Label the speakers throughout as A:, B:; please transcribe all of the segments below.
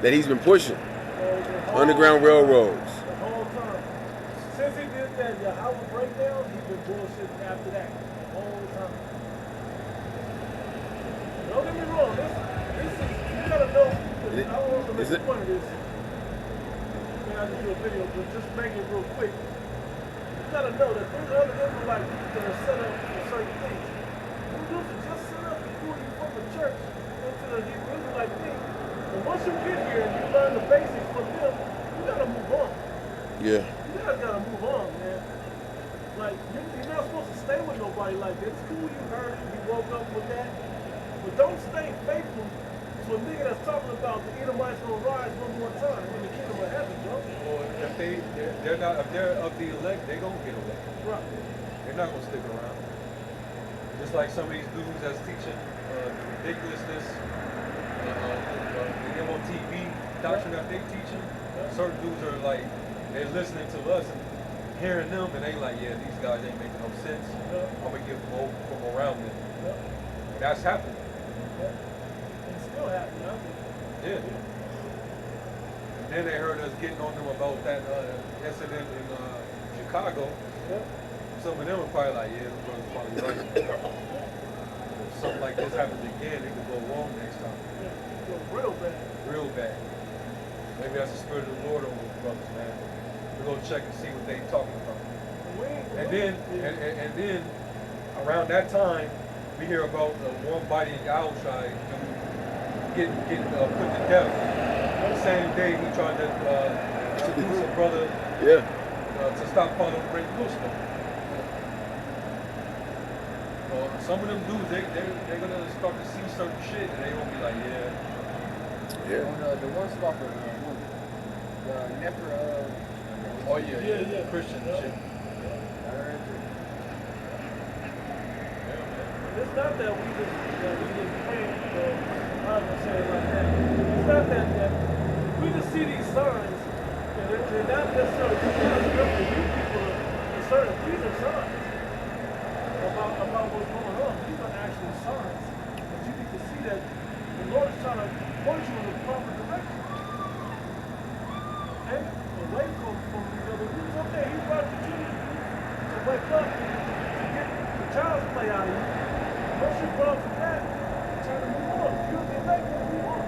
A: that he's been pushing. Underground railroads.
B: The whole time. Since he did that Yahweh breakdown, he's been bullshitting after that. The whole time. Don't get me wrong. This is, you gotta know, I don't want to make fun of this. I just do a video, but just make it real quick. You gotta know that there's other Israelites that are set up for certain things. You just set up to pull you from the church into the Hebrew Israelite thing. And once you get here and you learn the basics from them, you gotta move on.
A: Yeah.
B: You guys gotta move on, man. Like, you're not supposed to stay with nobody like that. It's cool you heard it, you woke up with that. But don't stay faithful to a nigga that's talking about the Edomites gonna rise one more time in the kingdom of heaven, bro.
C: Well, if they're of the elect, they gonna get elected.
B: Right.
C: They're not gonna stick around. Just like some of these dudes that's teaching the ridiculousness, the MOTV doctrine that they teaching. Certain dudes are like, they're listening to us and hearing them, and they like, yeah, these guys ain't making no sense. I'm gonna get from around them. And that's happening.
B: It's still happening, huh?
C: Yeah. And then they heard us getting on them about that incident in Chicago. Some of them are probably like, yeah, the brother's probably right. If something like this happens again, it could go wrong next time.
B: Go real bad.
C: Real bad. Maybe that's the spirit of the Lord over the brothers, man. We're gonna check and see what they talking about. And then around that time, we hear about one body in Yahushua getting put to death. The same day he tried to seduce a brother to stop calling him Great Muslim. Some of them dudes, they're gonna start to see certain shit and they're gonna be like,
D: On the one spot for the Nefer,
C: Christian shit.
B: It's not that we just praying for, I'm gonna say it like that. It's not that we just see these signs, and they're not necessarily scripture. You people are certain, these are signs about what's going on. These are actual signs. But you need to see that the Lord is trying to point you in the proper direction. Okay? Away from these other groups. Okay, he brought you to wake up, to get the child's play out of you. Once you brought to that, trying to move on. You'll get back and move on.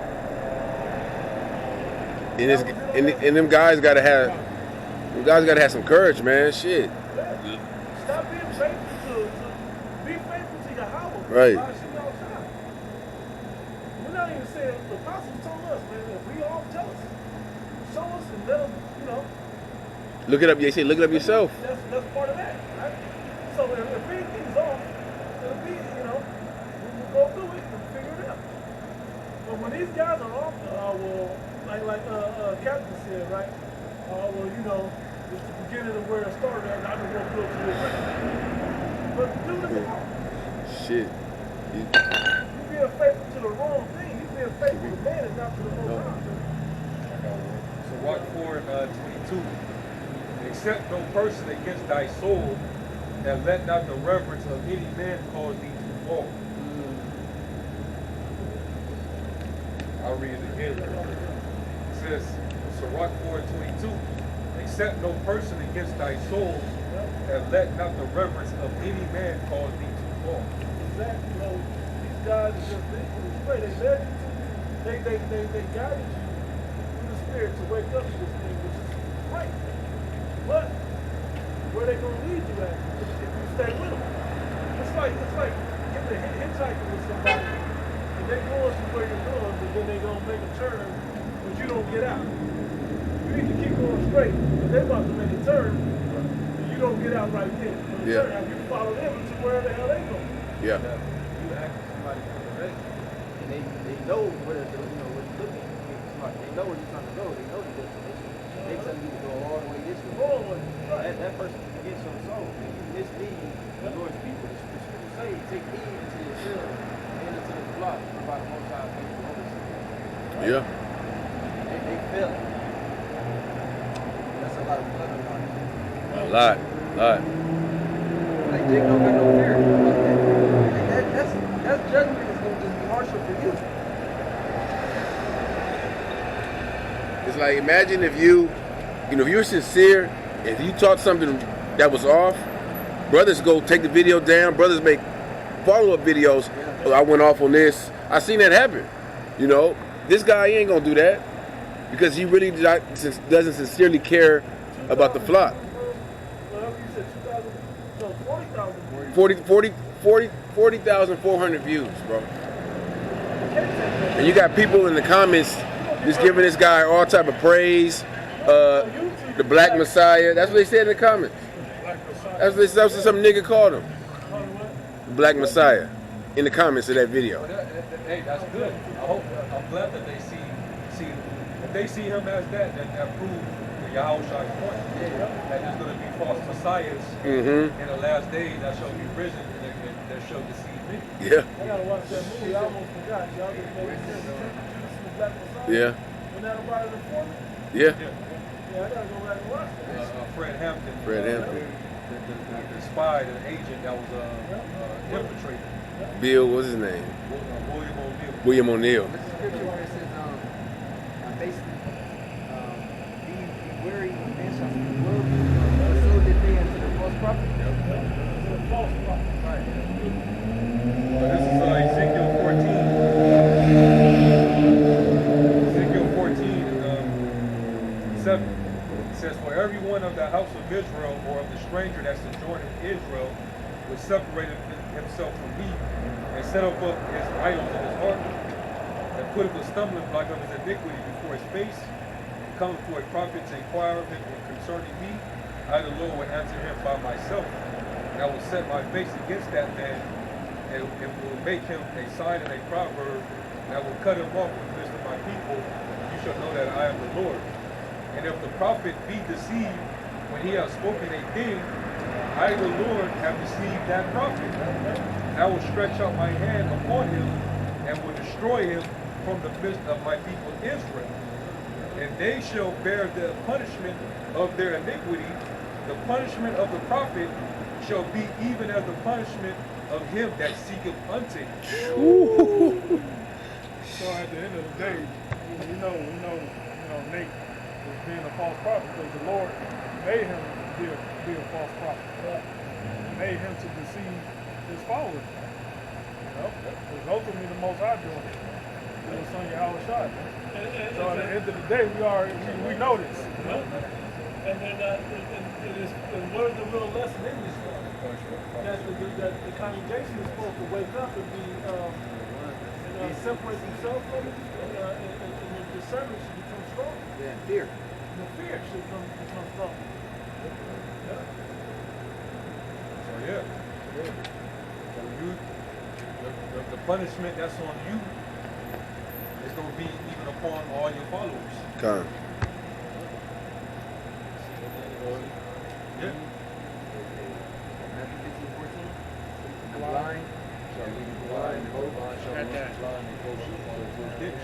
A: And them guys gotta have some courage, man. Shit.
B: Yeah. Stop being faithful be faithful to Yahweh.
A: Right.
B: We're not even saying, the apostles told us, man, if we all jealous, show us and let them,
A: Look it up. They say look it up yourself.
B: That's part of that, right? So if anything's off, it'll be, we'll go through it and figure it out. But when these guys are off, like Captain said, right? It's the beginning of where it started at, and I just want to go to the rest. But the dude is off.
A: Shit.
B: You being faithful to the wrong thing. You being faithful to man and not to the Most High.
C: So watch 4 and 22. Accept no person against thy soul, and let not the reverence of any man cause thee to fall. I'll read it again. It says, Sirach 4:22, accept no person against thy soul, and let not the reverence of any man cause thee to fall.
B: Exactly. These guys are just equally straight. They led you to, they guided you through the Spirit to wake up to this thing, which is right. But where they gonna lead you at if you stay with them? It's like getting a hitchhiking with somebody, and they going to where you're going, but then they gonna make a turn, but you don't get out. You need to keep going straight, but they about to make a turn, and you don't get out right then. You follow them to where the hell they go.
A: Yeah.
D: You ask somebody for direction, and they know where to go, where to look at. They know where you're trying to go. They know the destination. They tell you to go all the way this way. That person can get your soul. And you mislead the Lord's people. The scripture say, take heed into yourself and into the flock by the Most High faithful oversight.
A: Yeah.
D: They feel it. That's a lot of blood on it.
A: A lot.
D: Like Jake don't got no fear about that. That's judgment is going to just be harsher for you.
A: It's like, imagine if if you're sincere, if you taught something that was off, brothers go take the video down, brothers make follow-up videos. Oh, I went off on this. I seen that happen. This guy ain't gonna do that because he really doesn't sincerely care about the flock.
B: Well, you said 40,000.
A: 40,400 views, bro. And you got people in the comments just giving this guy all type of praise. The Black Messiah. That's what they said in the comments. That's what some nigga called him. The Black Messiah. In the comments of that video.
C: Hey, that's good. I'm glad that they see if they see him as that, then that proves the Yahushua's point. That there's going to be false messiahs in the last days that shall be risen and that shall deceive me.
A: Yeah.
B: I gotta watch that movie. I almost forgot. Y'all just made it the Black Messiah.
A: Yeah.
B: When that about in the 40s?
A: Yeah.
B: Yeah, I gotta go back and watch that.
C: Fred Hampton. The spy, the agent that was infiltrated.
A: Bill, what's his name?
C: William O'Neill.
A: William O'Neill.
D: This is scripture where it says, basically, be wary of men shall speak words, so did they unto the false prophet.
B: False prophet.
D: Right.
C: This is Ezekiel 14. Ezekiel 14, 7. It says, for every one of the house of Israel or of the stranger that sojourned in Israel was separated himself from me and set up his idols in his heart and put up a stumbling block of his iniquity before his face and come to a prophet to inquire of him concerning me, I the Lord will answer him by myself. And I will set my face against that man and will make him a sign and a proverb, and I will cut him off from the midst of my people. You shall know that I am the Lord. And if the prophet be deceived when he has spoken a thing, I, the Lord, have deceived that prophet. And I will stretch out my hand upon him and will destroy him from the midst of my people Israel. And they shall bear the punishment of their iniquity. The punishment of the prophet shall be even as the punishment of him that seeketh unto him.
B: So at the end of the day, we know, Nate was being a false prophet because the Lord made him be a false prophet. Made him to deceive his followers. Because ultimately the Most High doing it. It was son Yahushua. So at the end of the day, we know this. And then what is the real lesson in this? That the congregation is supposed to wake up and be separate themselves from it, and the discernment should become strong.
D: Yeah, fear.
B: The fear should become strong.
C: So yeah. So the punishment that's on you is going to be even upon all your followers.
A: Come.
C: Yeah.
D: Matthew 15:14. The blind shall lead the blind, and the blind shall lead the blind, and both shall fall into a ditch.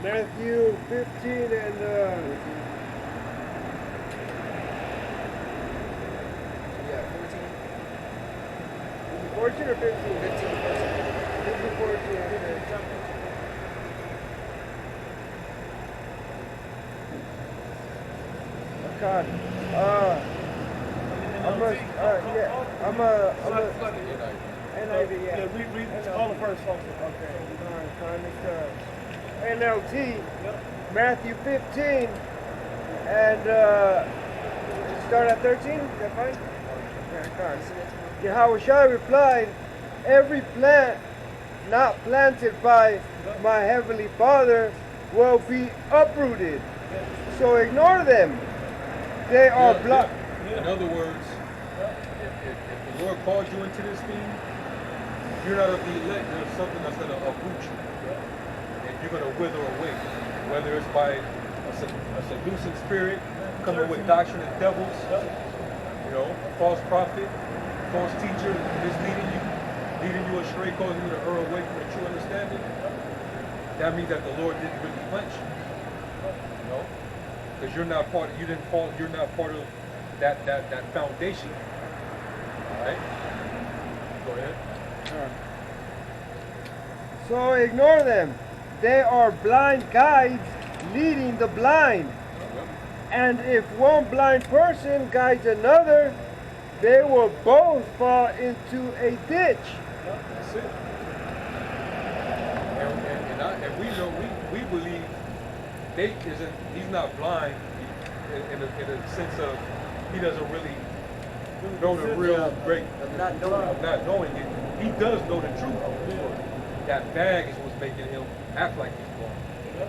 E: Matthew 15 and
D: Yeah,
E: 14 or 15?
D: 15.
E: 14. Okay. God. I'm a NIV, yeah.
B: Read all the first folks.
E: Okay. NLT, Matthew 15, and start at 13, is that fine? Yeah, Yahushua replied, every plant not planted by my heavenly Father will be uprooted. So ignore them. They are blocked.
C: In other words, if the Lord called you into this thing, you're not of the elect, there's something that's going to uproot you. And you're going to wither away. Whether it's by a seducing spirit, coming with doctrine of devils, a false prophet, false teacher leading you astray, causing you to err away from the true understanding. That means that the Lord didn't really plant you. Because you're not part of that foundation. Alright? Go ahead.
E: So ignore them. they are blind guides leading the blind. And if one blind person guides another, they will both fall into a ditch.
C: That's it. And we know, we believe Nate he's not blind in a sense of he doesn't really know the real great,
D: Of not knowing
C: it. He does know the truth. That bag is what's making him act like he's blind.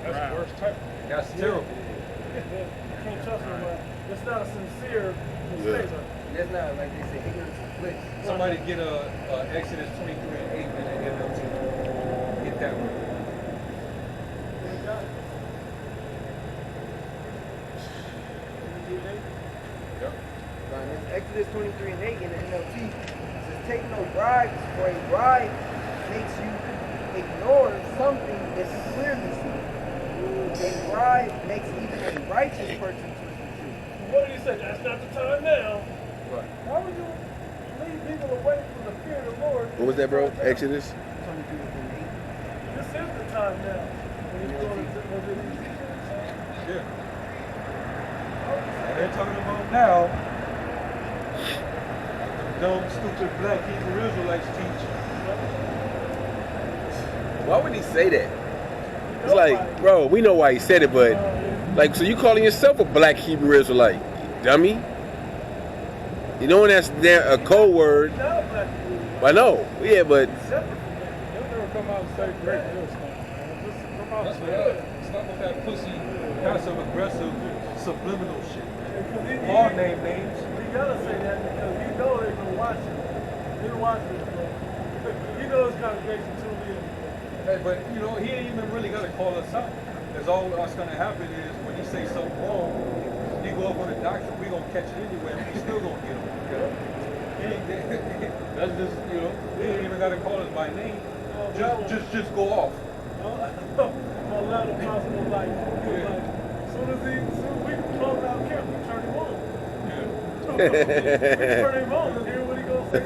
B: That's the worst type.
C: That's terrible.
B: You can't trust him. It's not a sincere mistake.
D: That's not like they say ignorance is bliss.
C: Somebody get a Exodus 23:8 in the NLT. Get that one.
D: Exodus 23:8 in the NLT says, take no bribes, for a bribe makes you ignore something that's clearly seen. A bribe makes even a righteous person twist the truth.
B: What did he say? That's not the time now.
C: Right.
B: Why would you lead people away from the fear of the Lord?
A: What was that, bro? Exodus?
D: 23:8.
B: This is the time now. When he's going to, was it Ezekiel?
C: Yeah. And they're talking about now. Dumb, stupid black Hebrew Israelites teach.
A: Why would he say that? It's like, bro, we know why he said it, but like, so you calling yourself a black Hebrew Israelite, you dummy? You know when that's a code word. I know, yeah, but
B: They'll never come out and say great deal stuff, man. Just come out and say it.
C: Stop with that pussy, passive aggressive, subliminal shit.
B: Because he-
C: All name names.
B: You gotta say that because you know they've been watching. They've been watching this, bro. You know this congregation tuned in.
C: Hey, but you know, he ain't even really gotta call us out. Because all that's gonna happen is when he say something wrong, he go up on the doctrine, we gonna catch it anyway, and we still gonna get him. You know? That's just, you know, he ain't even gotta call us by name. Just go off.
B: My letter possible life. Soon as we close out camp, we turn him on. We turn him on and hear what he gonna say.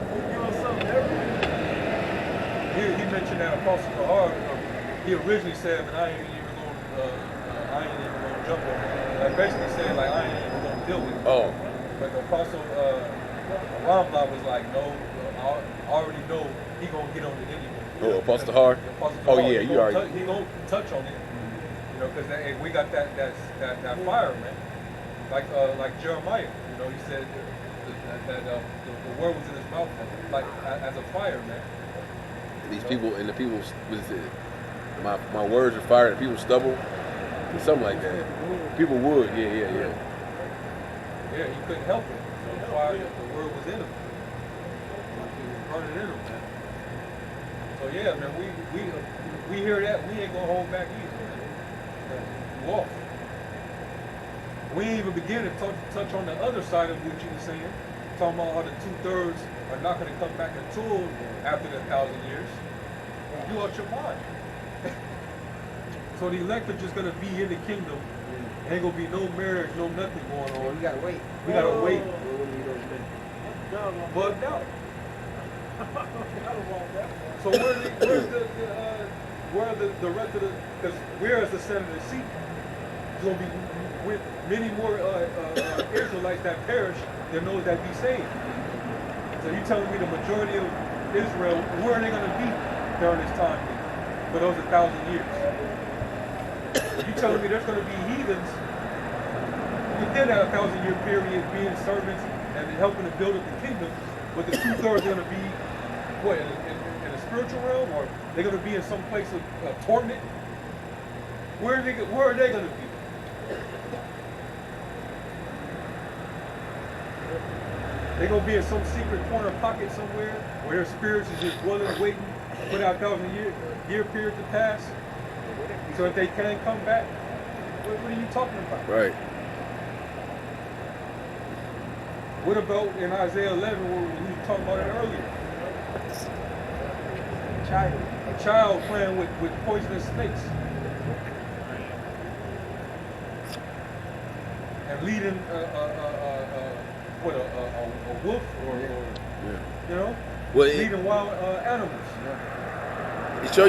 B: We give us something every day.
C: He mentioned that Apostle Kahar, he originally said, man, I ain't even gonna jump on it. Like basically saying like I ain't even gonna deal with it.
A: oh,
C: But the Apostle Ramla was like, no, I already know he gonna get on it anyway.
A: Oh, Apostle Har? Oh, yeah, you already.
C: He gonna touch on it, you know, because we got that fire, man. Like Jeremiah, you know, he said that the word was in his mouth, like as a fire, man.
A: These people and the people was it? My words are fire and people stubble, something like that. People would, yeah.
C: Yeah, he couldn't help it. So the fire, the word was in him. He was burning in him, man. So yeah, man, we hear that, we ain't gonna hold back either, man. You off. We ain't even begin to touch on the other side of what you were saying, talking about how the 2/3 are not gonna come back into it after the 1,000 years. You out your mind. So the elect are just gonna be in the kingdom. Ain't gonna be no marriage, no nothing going on.
D: We gotta wait.
C: We gotta wait.
B: But
C: Bugged out. So where the rest of the, because we're as the center of the seat, there's gonna be with many more Israelites that perish than those that be saved. So you telling me the majority of Israel, where are they gonna be during this time for those 1,000 years? You telling me there's gonna be heathens within that 1,000-year period being servants and helping to build up the kingdom, but the 2/3 are gonna be what, in a spiritual realm, or they're going to be in some place of torment? Where are they going to be? They're going to be in some secret corner pocket somewhere where their spirits is just dwelling, waiting for that 1,000-year period to pass, so that they can come back. What are you talking about?
A: Right.
C: What about in Isaiah 11 where we were talking about it earlier? A child playing with poisonous snakes and leading a wolf or you know,
A: Well,
C: leading wild animals.